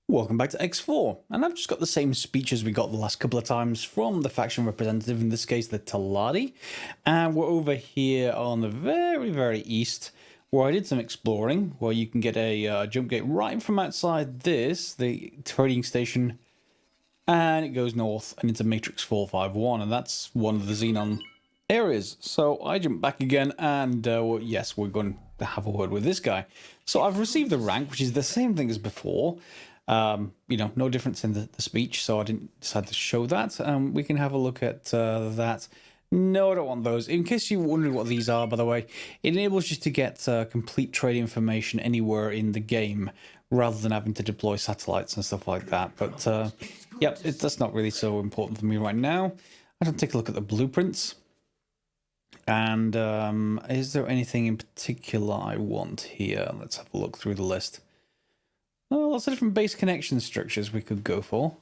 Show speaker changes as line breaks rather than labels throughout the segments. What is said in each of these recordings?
Welcome back to X4, and I've just got the same speech as we got the last couple of times from the faction representative, in this case the Taladi, and we're over here on the very east, where I did some exploring, where you can get a jump gate right from outside this, the trading station, and it goes north and into Matrix 451, and that's one of the Xenon areas. So I jump back again, and well, yes, we're going to have a word with this guy. So I've received the rank, which is the same thing as before. You know, no difference in the speech, so I didn't decide to show that. We can have a look at that. No, I don't want those. In case you're wondering what these are, by the way, it enables you to get complete trade information anywhere in the game, rather than having to deploy satellites and stuff like that. But, yep, that's not really so important for me right now. I don't take a look at the blueprints. And is there anything in particular I want here? Let's have a look through the list. Oh, lots of different base connection structures we could go for.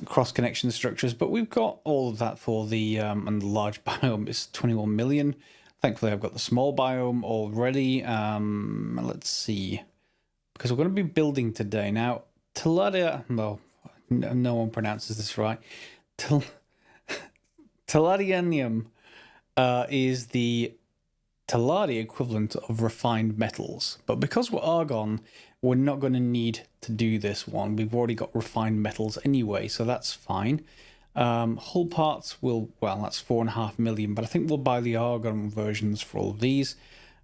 Cross connection structures, but we've got all of that for the and the large biome is 21 million. Thankfully, I've got the small biome already. Let's see, because we're going to be building today. Now, Taladia, well, no one pronounces this right. Taladianium is the Taladi equivalent of refined metals, but because we're argon, we're not going to need to do this one. We've already got refined metals anyway, so that's fine. Hull parts will, well, that's 4.5 million, but I think we'll buy the argon versions for all of these.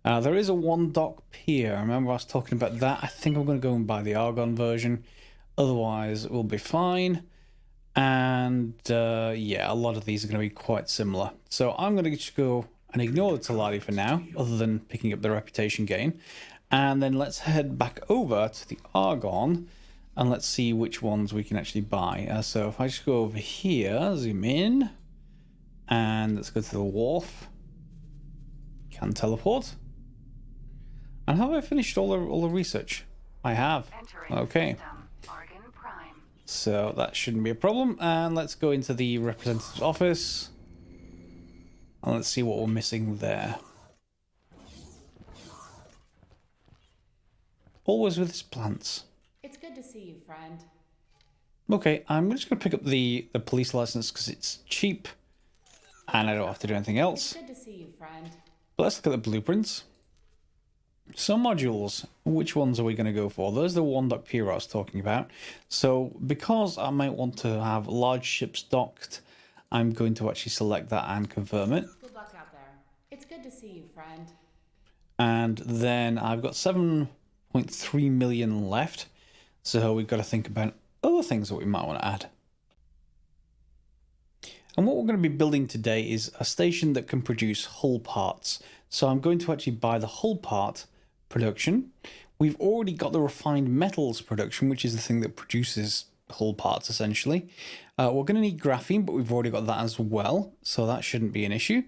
There is a one dock pier. Remember I was talking about that? I think I'm going to go and buy the argon version. Otherwise, we'll be fine. And yeah, a lot of these are going to be quite similar. So I'm going to just go and ignore the Taladi for now, other than picking up the reputation gain. And then let's head back over to the Argon, and let's see which ones we can actually buy. So if I just go over here, zoom in, and let's go to the wharf. Can teleport. And have I finished all the research? I have. Okay. So that shouldn't be a problem. And let's go into the representative's office. And let's see what we're missing there. Always with his plants.
It's good to see you, friend.
Okay, I'm just going to pick up the police license because it's cheap. And I don't have to do anything else.
It's good to see you, friend.
But let's look at the blueprints. Some modules. Which ones are we going to go for? There's the one dock pier I was talking about. So because I might want to have large ships docked, I'm going to actually select that and confirm it.
Good luck out there. It's good to see you, friend.
And then I've got 7.3 million left. So we've got to think about other things that we might want to add. And what we're going to be building today is a station that can produce hull parts. So I'm going to actually buy the hull part production. We've already got the refined metals production, which is the thing that produces hull parts essentially. We're going to need graphene, but we've already got that as well, so that shouldn't be an issue.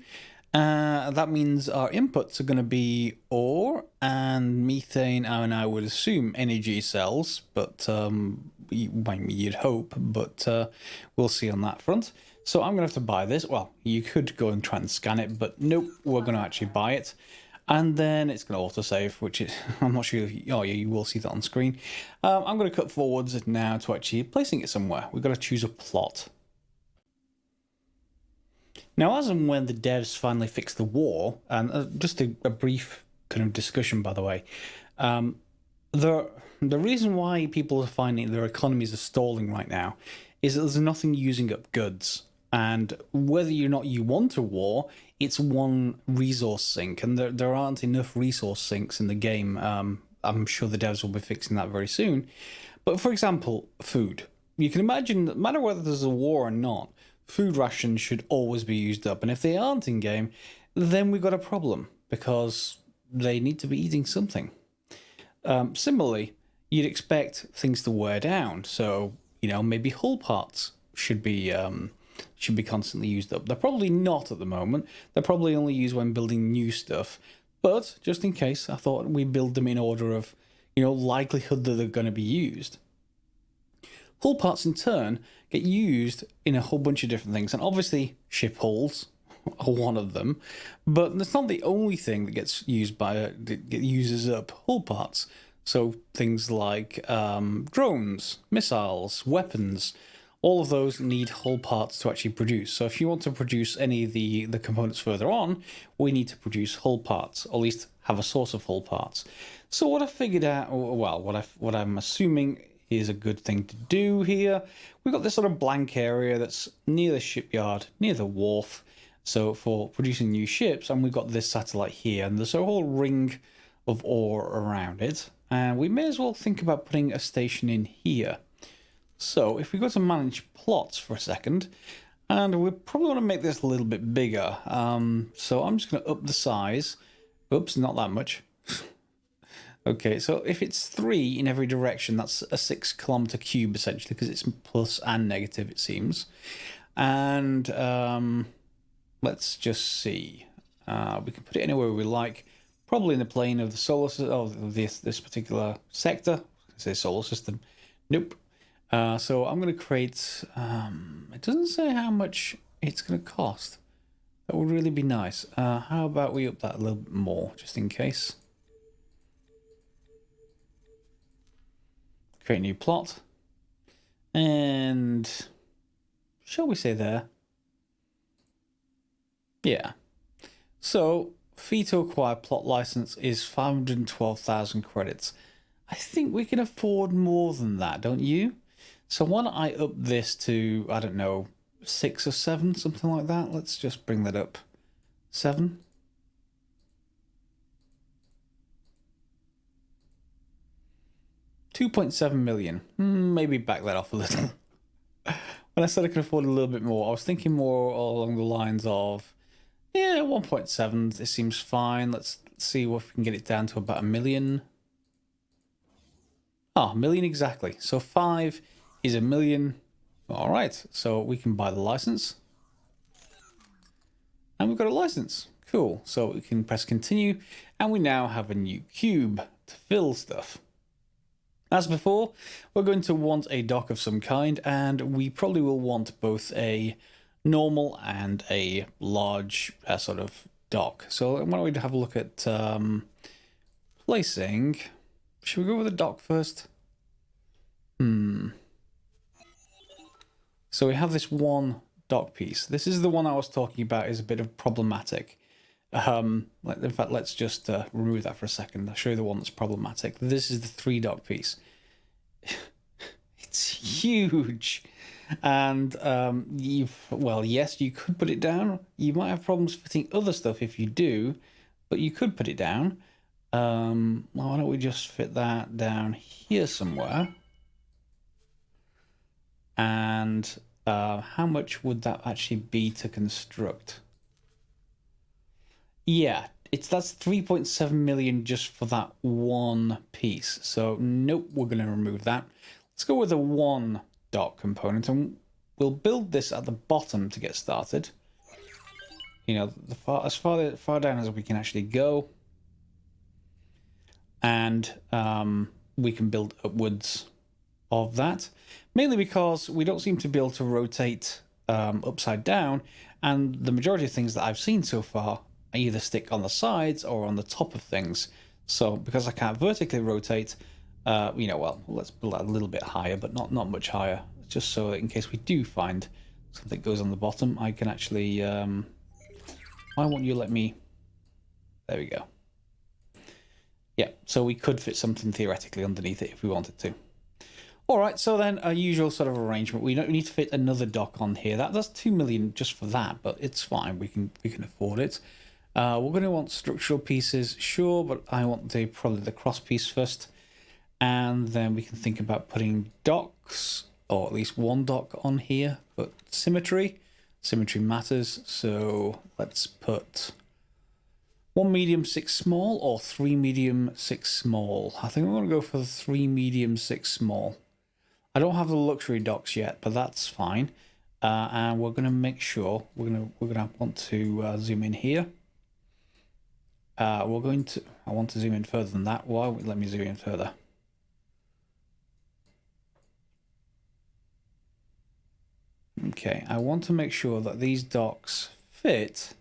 That means our inputs are going to be ore and methane, and I would assume energy cells, but you'd hope, but we'll see on that front. So I'm going to have to buy this. Well, you could go and try and scan it, but nope, we're going to actually buy it. And then it's going to autosave, which is, I'm not sure, oh yeah, you will see that on screen. I'm going to cut forwards now to actually placing it somewhere. We've got to choose a plot. Now, as and when the devs finally fix the war, and just a brief kind of discussion, by the way, the reason why people are finding their economies are stalling right now is that there's nothing using up goods. And whether or not you want a war, it's one resource sink, and there aren't enough resource sinks in the game. I'm sure the devs will be fixing that very soon. But for example, food. You can imagine that no matter whether there's a war or not, food rations should always be used up. And if they aren't in game, then we've got a problem, because they need to be eating something. Similarly, you'd expect things to wear down. So, you know, maybe hull parts should be constantly used up. They're probably not at the moment. They're probably only used when building new stuff. But just in case, I thought we'd build them in order of, you know, likelihood that they're going to be used. Hull parts in turn get used in a whole bunch of different things, and obviously ship hulls are one of them, but that's not the only thing that gets used by that uses up hull parts. So things like drones, missiles, weapons, all of those need hull parts to actually produce. So if you want to produce any of the components further on, we need to produce hull parts, or at least have a source of hull parts. So what I figured out, well, what I'm assuming is a good thing to do here, we've got this sort of blank area that's near the shipyard, near the wharf, so for producing new ships, and we've got this satellite here, and there's a whole ring of ore around it, and we may as well think about putting a station in here. So if we go to manage plots for a second, and we probably want to make this a little bit bigger, so I'm just going to up the size. Oops, not that much. Okay, so if it's 3 in every direction, that's a 6 kilometer cube essentially, because it's plus and negative, it seems. And let's just see. We can put it anywhere we like, probably in the plane of the solar system, of this particular sector. I say solar system. Nope. So I'm going to create. It doesn't say how much it's going to cost. That would really be nice. How about we up that a little bit more, just in case. Create a new plot. And shall we say there? Yeah. So fee to acquire plot license is 512,000 credits. I think we can afford more than that, don't you? So why don't I up this to, I don't know, 6 or 7, something like that. Let's just bring that up. 7. $2.7 million. Maybe back that off a little. When I said I could afford a little bit more, I was thinking more along the lines of, yeah, 1.7. This seems fine. Let's see if we can get it down to about $1 million. Ah, $1 million exactly. So 5 is $1 million. All right, so we can buy the license. And we've got a license. Cool. So we can press continue, and we now have a new cube to fill stuff. As before, we're going to want a dock of some kind, and we probably will want both a normal and a large sort of dock. So why don't we have a look at placing. Should we go with the dock first? So we have this one dock piece. This is the one I was talking about, is a bit of problematic. In fact, let's just remove that for a second. I'll show you the one that's problematic. This is the 3 dock piece. It's huge. And, well, yes, you could put it down. You might have problems fitting other stuff if you do, but you could put it down. Well, why don't we just fit that down here somewhere? And how much would that actually be to construct? Yeah, that's 3.7 million just for that one piece. So nope, we're going to remove that. Let's go with a 1 dock component, and we'll build this at the bottom to get started. You know, as far down as we can actually go, and we can build upwards of that. Mainly because we don't seem to be able to rotate upside down, and the majority of things that I've seen so far either stick on the sides or on the top of things. So because I can't vertically rotate, you know, well, let's build that a little bit higher, but not much higher, just so that in case we do find something goes on the bottom, I can actually, why won't you let me, there we go. Yeah, so we could fit something theoretically underneath it if we wanted to. All right, so then a usual sort of arrangement. We don't need to fit another dock on here. That's 2 million just for that, but it's fine. We can afford it. We're going to want structural pieces, sure, but I want probably the cross piece first, and then we can think about putting docks, or at least 1 dock on here. But symmetry matters. So let's put 1 medium, 6 small, or 3 medium, 6 small. I think I'm going to go for the 3 medium, 6 small. I don't have the luxury docks yet, but that's fine. And we're going to make sure we're going to want to zoom in here. I want to zoom in further than that. Why won't let me zoom in further? Okay, I want to make sure that these docks fit.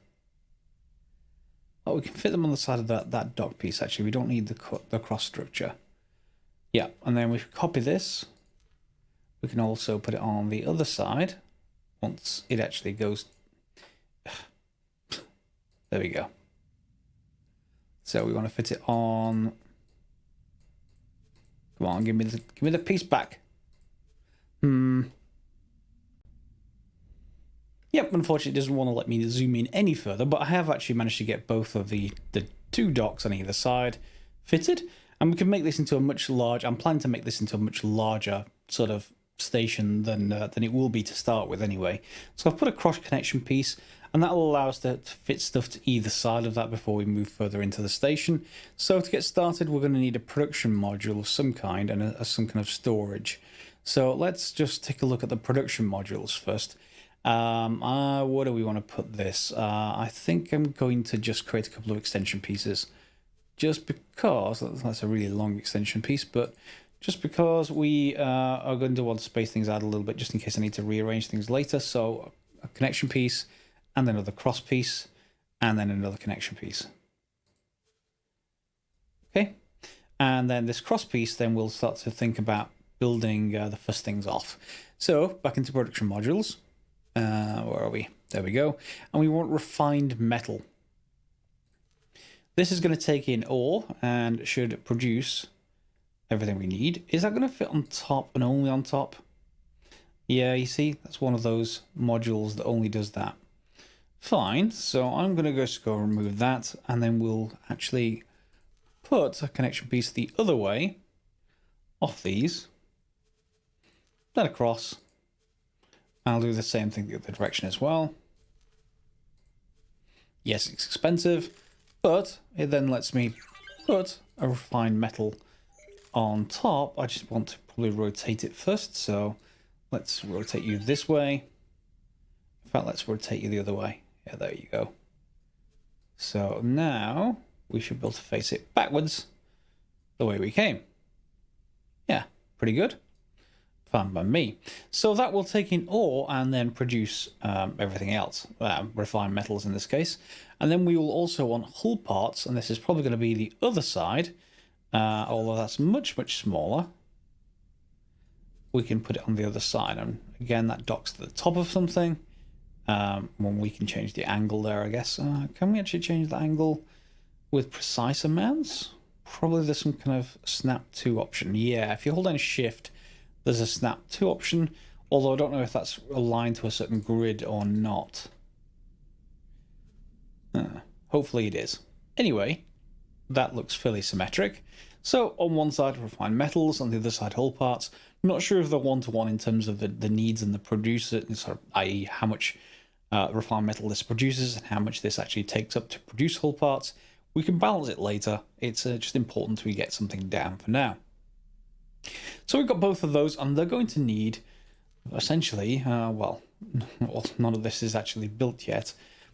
Oh, we can fit them on the side of that dock piece. Actually, we don't need the cross structure. Yeah, and then we copy this. We can also put it on the other side once it actually goes. There we go. So we want to fit it on. Come on, give me the piece back. Yep, unfortunately it doesn't want to let me zoom in any further, but I have actually managed to get both of the two docks on either side fitted, and we can make this into a much larger. I'm planning to make this into a much larger sort of station than it will be to start with anyway. So I've put a cross connection piece, and that will allow us to fit stuff to either side of that before we move further into the station. So to get started, we're going to need a production module of some kind and some kind of storage. So let's just take a look at the production modules first. Where do we want to put this? I think I'm going to just create a couple of extension pieces, just because that's a really long extension piece, but just because we are going to want to space things out a little bit just in case I need to rearrange things later. So a connection piece, and then another cross piece, and then another connection piece. Okay, and then this cross piece, then we'll start to think about building the first things off. So back into production modules. Where are we? There we go. And we want refined metal. This is going to take in ore and should produce everything we need. Is that going to fit on top and only on top? Yeah, you see, that's one of those modules that only does that. Fine, so I'm going to just go remove that, and then we'll actually put a connection piece the other way off these, then across. I'll do the same thing the other direction as well. Yes, it's expensive, but it then lets me put a refined metal on top. I just want to probably rotate it first, so let's rotate you this way. In fact, let's rotate you the other way. Yeah, there you go. So now we should be able to face it backwards the way we came. Yeah, pretty good. Fine by me. So that will take in ore and then produce everything else, refined metals in this case. And then we will also want hull parts, and this is probably going to be the other side, although that's much, much smaller. We can put it on the other side, and again, that docks to the top of something. When we can change the angle there, I guess. Can we actually change the angle with precise amounts? Probably there's some kind of snap to option. Yeah, if you hold down shift, there's a snap to option, although I don't know if that's aligned to a certain grid or not. Hopefully it is. Anyway, that looks fairly symmetric. So on one side refined metals, on the other side hull parts. I'm not sure if they're one-to-one in terms of the needs and the producer, sort of, i.e. how much refined metal this produces and how much this actually takes up to produce hull parts. We can balance it later. It's just important we get something down for now. So we've got both of those, and they're going to need, essentially, well, none of this is actually built yet,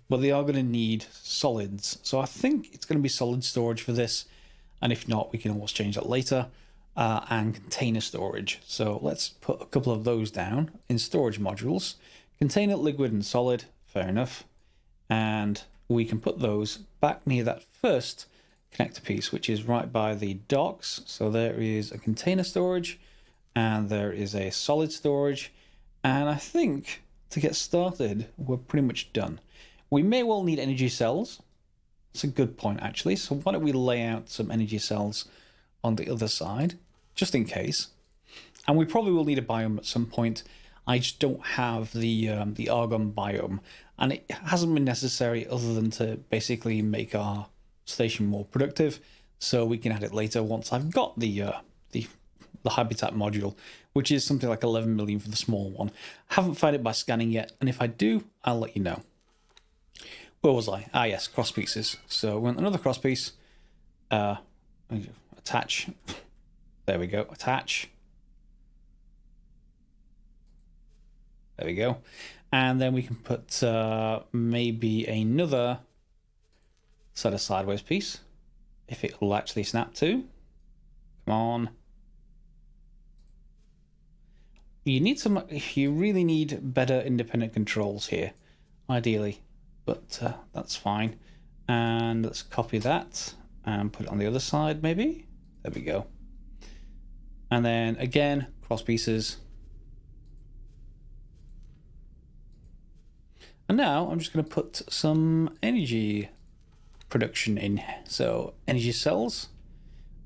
but they are going to need solids. So I think it's going to be solid storage for this, and if not, we can always change that later, and container storage. So let's put a couple of those down in storage modules. Container, liquid, and solid, fair enough. And we can put those back near that first connector piece, which is right by the docks. So there is a container storage and there is a solid storage, and I think to get started we're pretty much done. We may well need energy cells. That's a good point actually, so why don't we lay out some energy cells on the other side just in case. And we probably will need a biome at some point. I just don't have the argon biome, and it hasn't been necessary other than to basically make our station more productive, so we can add it later once I've got the habitat module, which is something like 11 million for the small one. Haven't found it by scanning yet, and if I do, I'll let you know. Where was I? Ah yes, cross pieces. So we want another cross piece. Attach. There we go. Attach. There we go. And then we can put maybe another set of sideways piece, if it will actually snap to. Come on. You really need better independent controls here, ideally, but that's fine. And let's copy that and put it on the other side, maybe. There we go. And then again, cross pieces. And now I'm just going to put some energy production in. So energy cells,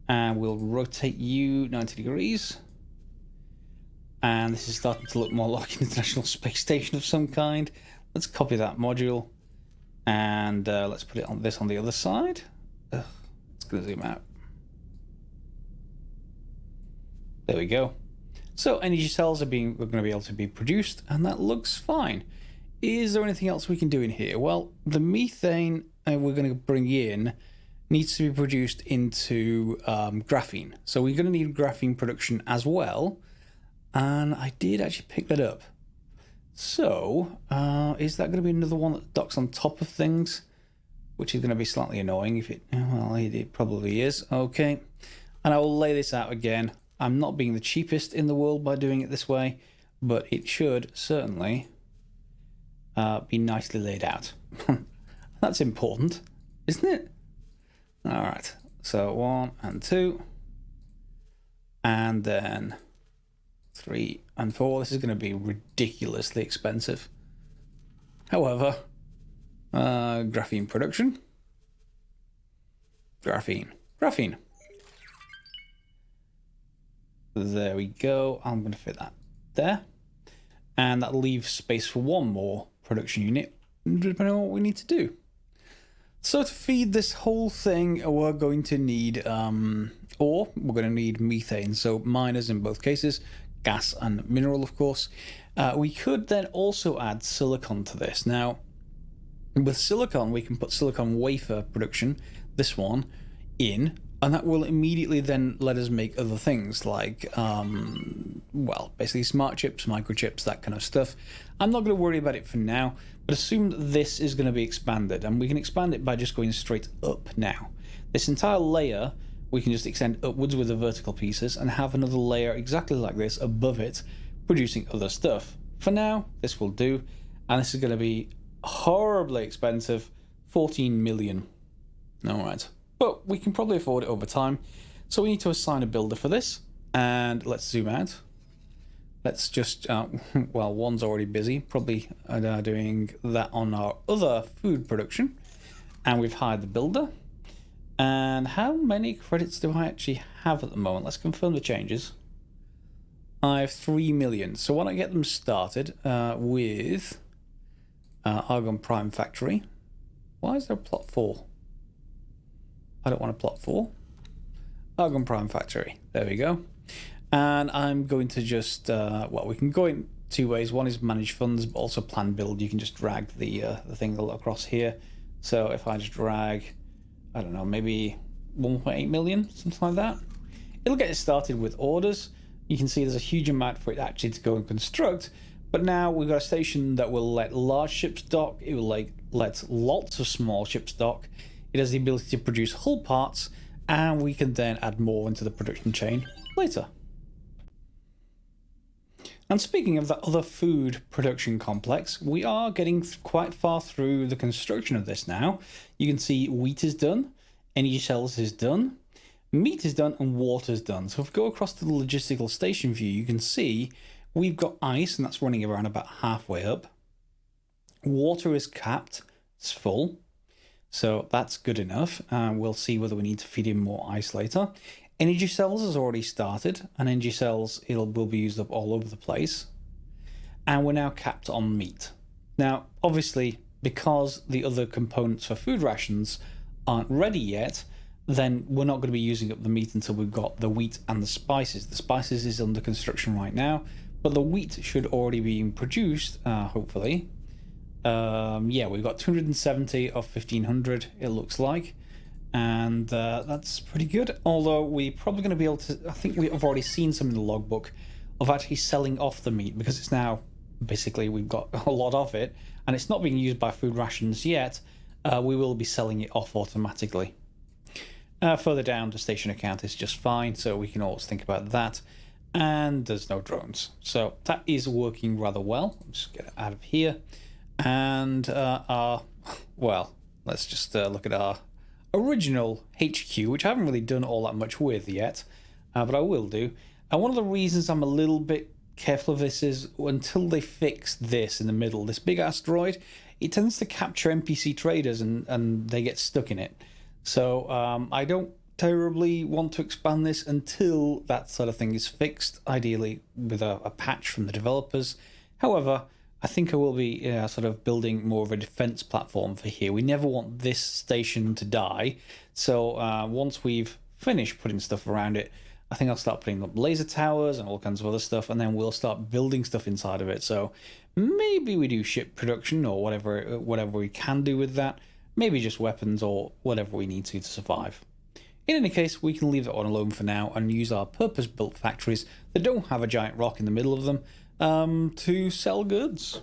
and we'll rotate you 90 degrees. And this is starting to look more like an International Space Station of some kind. Let's copy that module, and let's put it on this on the other side. It's going to zoom out. There we go. So energy cells are going to be able to be produced, and that looks fine. Is there anything else we can do in here? Well, the methane we're going to bring in needs to be produced into graphene. So we're going to need graphene production as well. And I did actually pick that up. So is that going to be another one that docks on top of things? Which is going to be slightly annoying if it... Well, it probably is. Okay. And I will lay this out again. I'm not being the cheapest in the world by doing it this way, but it should certainly be nicely laid out. That's important, isn't it? All right. So 1 and 2. And then 3 and 4. This is going to be ridiculously expensive. However, graphene production. Graphene. There we go. I'm going to fit that there. And that leaves space for one more production unit, depending on what we need to do. So to feed this whole thing, we're going to need ore. We're going to need methane. So miners in both cases, gas and mineral, of course. We could then also add silicon to this. Now, with silicon, we can put silicon wafer production, this one, in, and that will immediately then let us make other things like, well, basically smart chips, microchips, that kind of stuff. I'm not going to worry about it for now, but assume that this is going to be expanded, and we can expand it by just going straight up now. This entire layer, we can just extend upwards with the vertical pieces and have another layer exactly like this above it, producing other stuff. For now, this will do, and this is going to be horribly expensive, 14 million. All right. But we can probably afford it over time. So we need to assign a builder for this. And let's zoom out. Let's just, well, one's already busy. Probably doing that on our other food production. And we've hired the builder. And how many credits do I actually have at the moment? Let's confirm the changes. I have 3 million. So why don't I get them started with Argon Prime Factory. Why is there a plot 4? I don't want a plot 4. Argon Prime Factory. There we go. And I'm going to just, well, we can go in two ways. One is manage funds, but also plan build. You can just drag the thing across here. So if I just drag, I don't know, maybe 1.8 million, something like that. It'll get it started with orders. You can see there's a huge amount for it actually to go and construct. But now we've got a station that will let large ships dock. It will let lots of small ships dock. It has the ability to produce hull parts, and we can then add more into the production chain later. And speaking of that other food production complex, we are getting quite far through the construction of this now. You can see wheat is done, energy cells is done, meat is done, and water is done. So if we go across to the logistical station view, you can see we've got ice, and that's running around about halfway up. Water is capped, it's full. So that's good enough. We'll see whether we need to feed in more ice later. Energy cells has already started, and energy cells will be used up all over the place. And we're now capped on meat. Now, obviously, because the other components for food rations aren't ready yet, then we're not going to be using up the meat until we've got the wheat and the spices. The spices is under construction right now, but the wheat should already be produced, hopefully. Yeah, we've got 270 of 1500, it looks like, and that's pretty good. Although we're probably going to be able to, I think we've already seen some in the logbook of actually selling off the meat, because it's now basically we've got a lot of it and it's not being used by food rations yet. We will be selling it off automatically. Further down, the station account is just fine, so we can always think about that. And there's no drones, so that is working rather well. I'll just get it out of here. And well, let's just look at our original HQ, which I haven't really done all that much with yet, but I will do. And one of the reasons I'm a little bit careful of this is until they fix this in the middle, this big asteroid, it tends to capture NPC traders and they get stuck in it. So I don't terribly want to expand this until that sort of thing is fixed, ideally with a patch from the developers. However, I think I will be sort of building more of a defense platform for here. We never want this station to die. So once we've finished putting stuff around it, I think I'll start putting up laser towers and all kinds of other stuff, and then we'll start building stuff inside of it. So maybe we do ship production or whatever we can do with that. Maybe just weapons or whatever we need to survive. In any case, we can leave that one alone for now and use our purpose-built factories that don't have a giant rock in the middle of them to sell goods.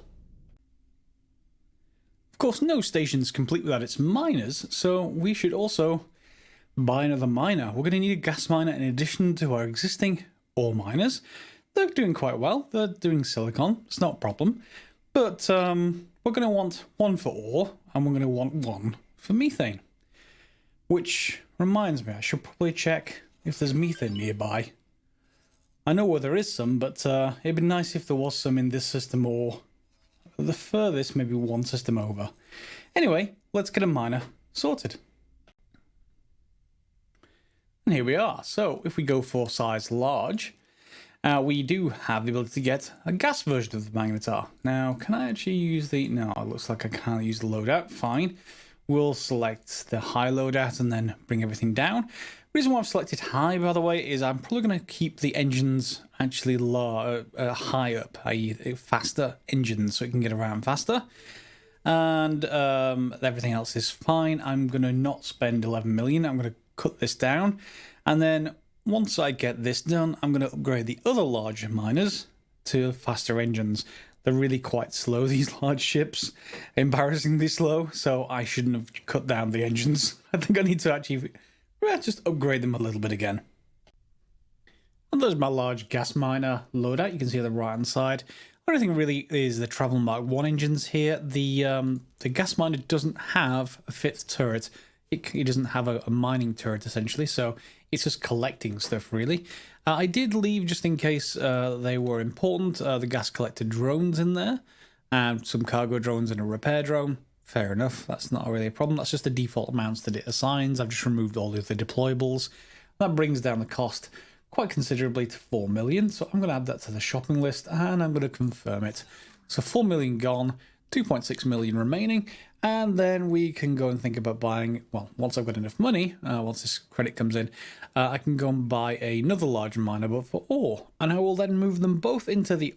Of course, no station's complete without its miners, so we should also buy another miner. We're going to need a gas miner in addition to our existing ore miners. They're doing quite well. They're doing silicon. It's not a problem. But we're going to want one for ore, and we're going to want one for methane. Which reminds me, I should probably check if there's methane nearby. I know where there is some, but it'd be nice if there was some in this system or the furthest, maybe one system over. Anyway, let's get a miner sorted. And here we are. So if we go for size large, we do have the ability to get a gas version of the magnetar. Now, can I actually use the... No, it looks like I can't use the loadout. Fine. We'll select the high loadout and then bring everything down. The reason why I've selected high, by the way, is I'm probably going to keep the engines actually high up, i.e. faster engines, so it can get around faster. And everything else is fine. I'm going to not spend 11 million. I'm going to cut this down. And then once I get this done, I'm going to upgrade the other larger miners to faster engines. They're really quite slow, these large ships. Embarrassingly slow, so I shouldn't have cut down the engines. I think I need to actually just upgrade them a little bit again. And there's my large gas miner loadout. You can see on the right hand side. Only thing really is the Travel Mark 1 engines here. The gas miner doesn't have a fifth turret. It doesn't have a mining turret essentially, so it's just collecting stuff really. I did leave just in case they were important. The gas collector drones in there, and some cargo drones and a repair drone. Fair enough, that's not really a problem. That's just the default amounts that it assigns. I've just removed all of the deployables. That brings down the cost quite considerably to 4 million. So I'm going to add that to the shopping list and I'm going to confirm it. So 4 million gone, 2.6 million remaining. And then we can go and think about buying, well, once I've got enough money, once this credit comes in, I can go and buy another large miner, but for ore. And I will then move them both into the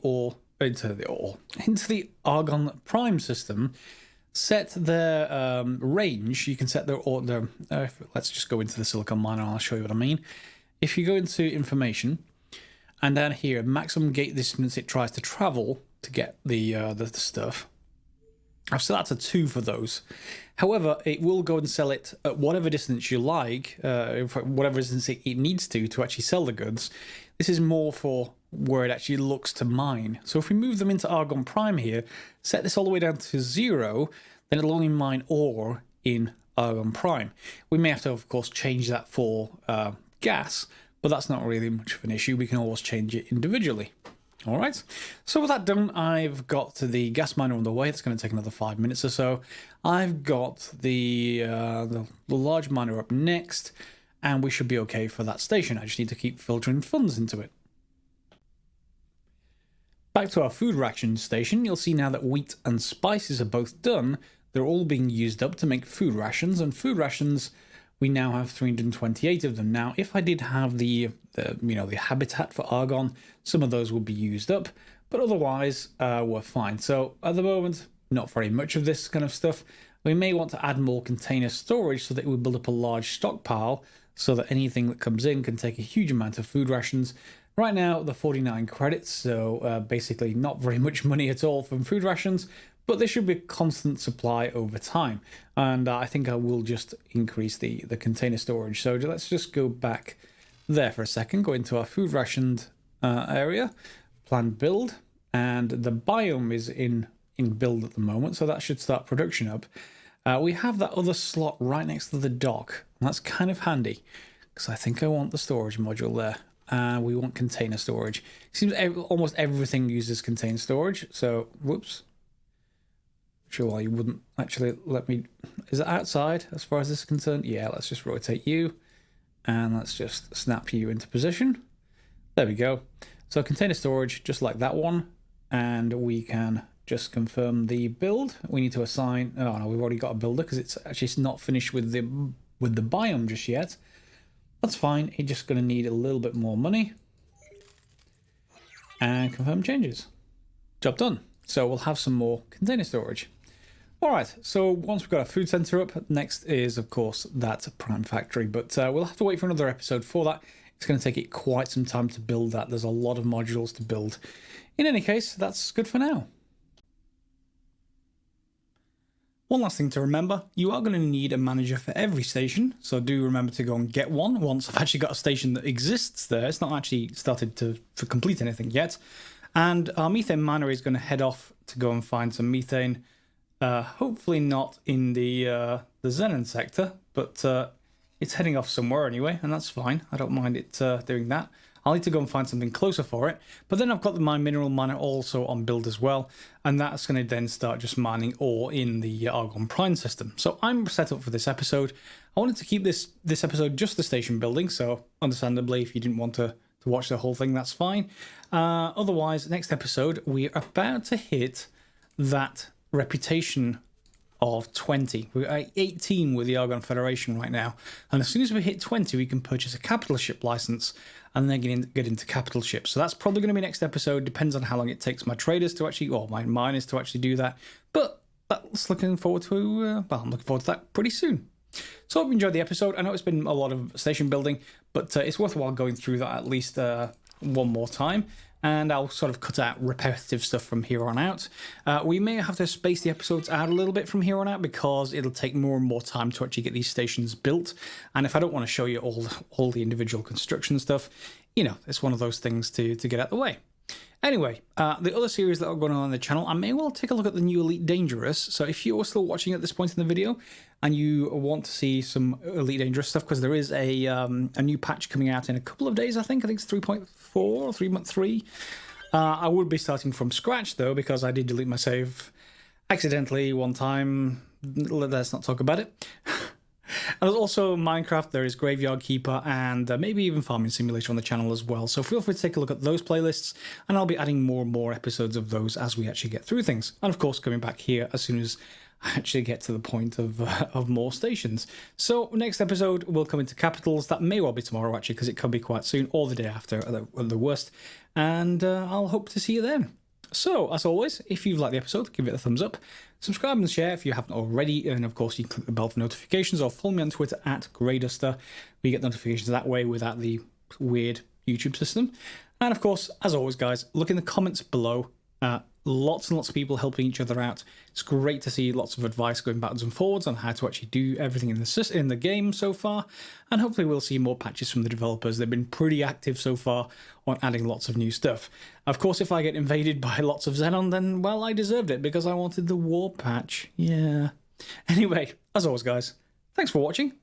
Argon Prime system, set their range. You can set their let's just go into the silicon miner and I'll show you what I mean. If you go into information, and down here, maximum gate distance it tries to travel to get the stuff. I've set that to 2 for those. However, it will go and sell it at whatever distance you like, whatever distance it needs to actually sell the goods. This is more for where it actually looks to mine. So if we move them into Argon Prime here, set this all the way down to 0, then it'll only mine ore in Argon Prime. We may have to, of course, change that for gas, but that's not really much of an issue. We can always change it individually. All right, so with that done, I've got the gas miner on the way. It's going to take another 5 minutes or so. I've got the large miner up next, and we should be okay for that station. I just need to keep filtering funds into it. Back to our food ration station, you'll see now that wheat and spices are both done. They're all being used up to make food rations, and food rations, we now have 328 of them. Now, if I did have the habitat for argon, some of those would be used up, but otherwise we're fine. So at the moment, not very much of this kind of stuff. We may want to add more container storage so that it would build up a large stockpile so that anything that comes in can take a huge amount of food rations. Right now, the 49 credits, so basically not very much money at all from food rations, but there should be a constant supply over time. And I think I will just increase the container storage. So let's just go back there for a second, go into our food rationed area, planned build, and the biome is in build at the moment, so that should start production up. We have that other slot right next to the dock, and that's kind of handy, because I think I want the storage module there. and we want container storage. Seems almost everything uses container storage. So, whoops. Sure, why you wouldn't actually let me. Is it outside as far as this is concerned? Yeah, let's just rotate you, and let's just snap you into position. There we go. So container storage, just like that one, and we can just confirm the build. We need to assign. Oh no, we've already got a builder because it's actually not finished with the biome just yet. That's fine. It's just going to need a little bit more money. And confirm changes. Job done. So we'll have some more container storage. All right, so once we've got our food center up, next is, of course, that prime factory. But we'll have to wait for another episode for that. It's going to take it quite some time to build that. There's a lot of modules to build. In any case, that's good for now. One last thing to remember, you are going to need a manager for every station, so do remember to go and get one once I've actually got a station that exists there. It's not actually started to complete anything yet. And our methane miner is going to head off to go and find some methane. Hopefully not in the Xenon sector, but it's heading off somewhere anyway, and that's fine. I don't mind it doing that. I'll need to go and find something closer for it. But then I've got my mineral miner also on build as well, and that's going to then start just mining ore in the Argon Prime system. So I'm set up for this episode. I wanted to keep this episode just the station building, so understandably, if you didn't want to watch the whole thing, that's fine. Otherwise, next episode, we're about to hit that reputation of 20. We're at 18 with the Argon Federation right now, and as soon as we hit 20 we can purchase a capital ship license and then get into capital ships. So that's probably going to be next episode. Depends on how long it takes my traders to actually, or my miners to actually do that, but that's looking forward to well, I'm looking forward to that pretty soon. So I hope you enjoyed the episode. I know it's been a lot of station building, but it's worthwhile going through that at least one more time. And I'll sort of cut out repetitive stuff from here on out. We may have to space the episodes out a little bit from here on out because it'll take more and more time to actually get these stations built. And if I don't want to show you all the individual construction stuff, you know, it's one of those things to get out of the way. Anyway, the other series that are going on the channel, I may well take a look at the new Elite Dangerous. So if you're still watching at this point in the video and you want to see some Elite Dangerous stuff, because there is a new patch coming out in a couple of days, I think it's 3.4 or 3.3. I would be starting from scratch though, because I did delete my save accidentally one time. Let's not talk about it. And there's also Minecraft, there is Graveyard Keeper, and maybe even Farming Simulator on the channel as well. So feel free to take a look at those playlists, and I'll be adding more and more episodes of those as we actually get through things. And of course, coming back here as soon as I actually get to the point of more stations. So next episode will come into capitals. That may well be tomorrow actually, because it could be quite soon, or the day after at the worst. And I'll hope to see you then. So, as always, if you've liked the episode, give it a thumbs up. Subscribe and share if you haven't already. And, of course, you can click the bell for notifications or follow me on Twitter at Greyduster. We get notifications that way without the weird YouTube system. And, of course, as always, guys, look in the comments below. Lots and lots of people helping each other out. It's great to see lots of advice going backwards and forwards on how to actually do everything in the game so far. And hopefully we'll see more patches from the developers. They've been pretty active so far on adding lots of new stuff. Of course, if I get invaded by lots of Xenon, then, well, I deserved it because I wanted the war patch. Yeah. Anyway, as always, guys, thanks for watching.